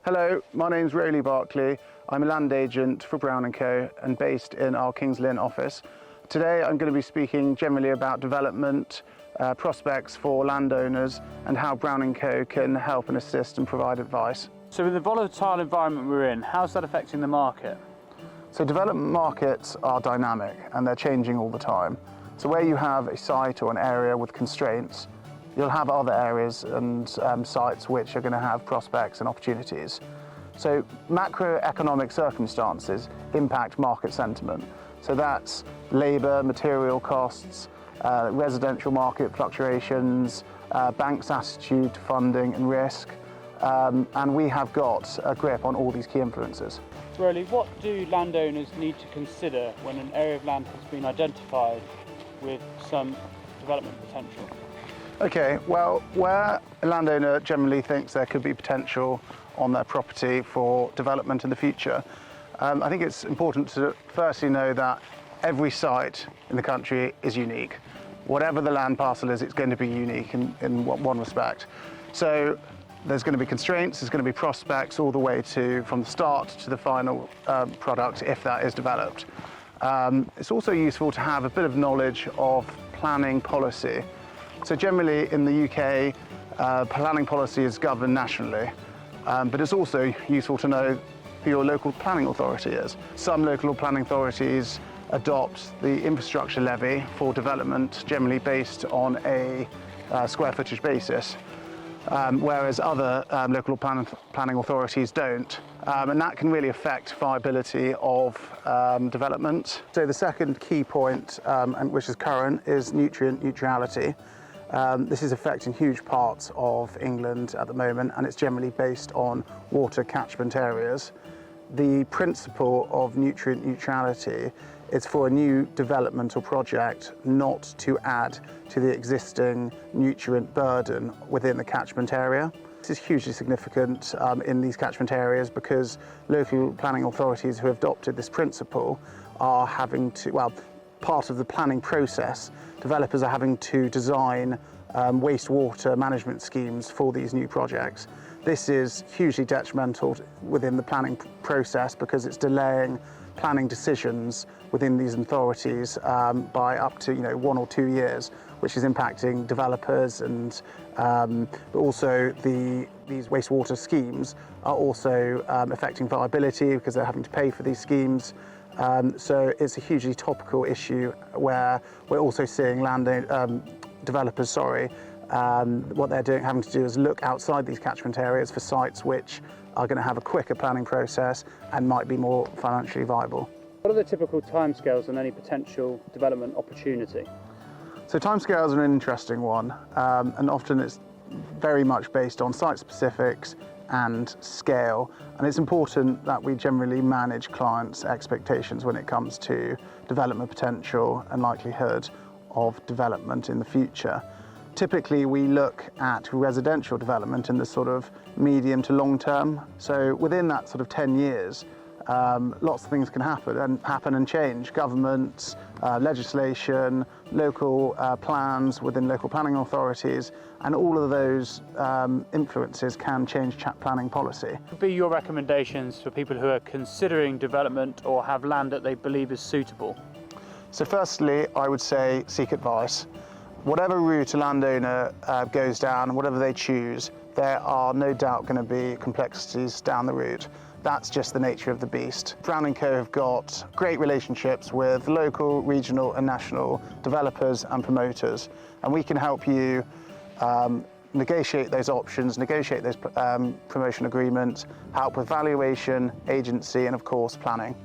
Hello, my name's Rowley Barclay. I'm a land agent for Brown&Co and based in our Kings Lynn office. Today I'm going to be speaking generally about development, prospects for landowners and how Brown&Co can help and assist and provide advice. So with the volatile environment we're in, how's that affecting the market? So development markets are dynamic and they're changing all the time. So where you have a site or an area with constraints, you'll have other areas and sites which are going to have prospects and opportunities. So macroeconomic circumstances impact market sentiment. So that's labour, material costs, residential market fluctuations, banks' attitude to funding and risk, and we have got a grip on all these key influences. Rowley, what do landowners need to consider when an area of land has been identified with some development potential? Okay, well, where a landowner generally thinks there could be potential on their property for development in the future, I think it's important to firstly know that every site in the country is unique. Whatever the land parcel is, it's going to be unique in one respect. So there's going to be constraints, there's going to be prospects all the way to, from the start to the final product, if that is developed. It's also useful to have a bit of knowledge of planning policy. So generally in the UK, planning policy is governed nationally, but it's also useful to know who your local planning authority is. Some local planning authorities adopt the infrastructure levy for development, generally based on a square footage basis, whereas other local planning authorities don't. And that can really affect viability of development. So the second key point, and which is current, is nutrient neutrality. This is affecting huge parts of England at the moment, and it's generally based on water catchment areas. The principle of nutrient neutrality is for a new development or project not to add to the existing nutrient burden within the catchment area. This is hugely significant in these catchment areas because local planning authorities who have adopted this principle are having to, well, part of the planning process, developers are having to design wastewater management schemes for these new projects. This is hugely detrimental within the planning process because it's delaying planning decisions within these authorities by up to 1 or 2 years, which is impacting developers, and but also these wastewater schemes are also affecting viability because they're having to pay for these schemes. So it's a hugely topical issue where we're also seeing developers, what they're having to do is look outside these catchment areas for sites which are going to have a quicker planning process and might be more financially viable. What are the typical timescales on any potential development opportunity? So timescales are an interesting one, and often it's very much based on site specifics and scale, and it's important that we generally manage clients' expectations when it comes to development potential and likelihood of development in the future. Typically we look at residential development in the sort of medium to long term, so within that sort of 10 years lots of things can happen and change. Governments, legislation, local plans within local planning authorities, and all of those influences can change planning policy. What would be your recommendations for people who are considering development or have land that they believe is suitable? So firstly, I would say seek advice. Whatever route a landowner goes down, whatever they choose, there are no doubt going to be complexities down the route. That's just the nature of the beast. Brown&Co have got great relationships with local, regional and national developers and promoters, and we can help you negotiate those options, negotiate those promotion agreements, help with valuation, agency and of course planning.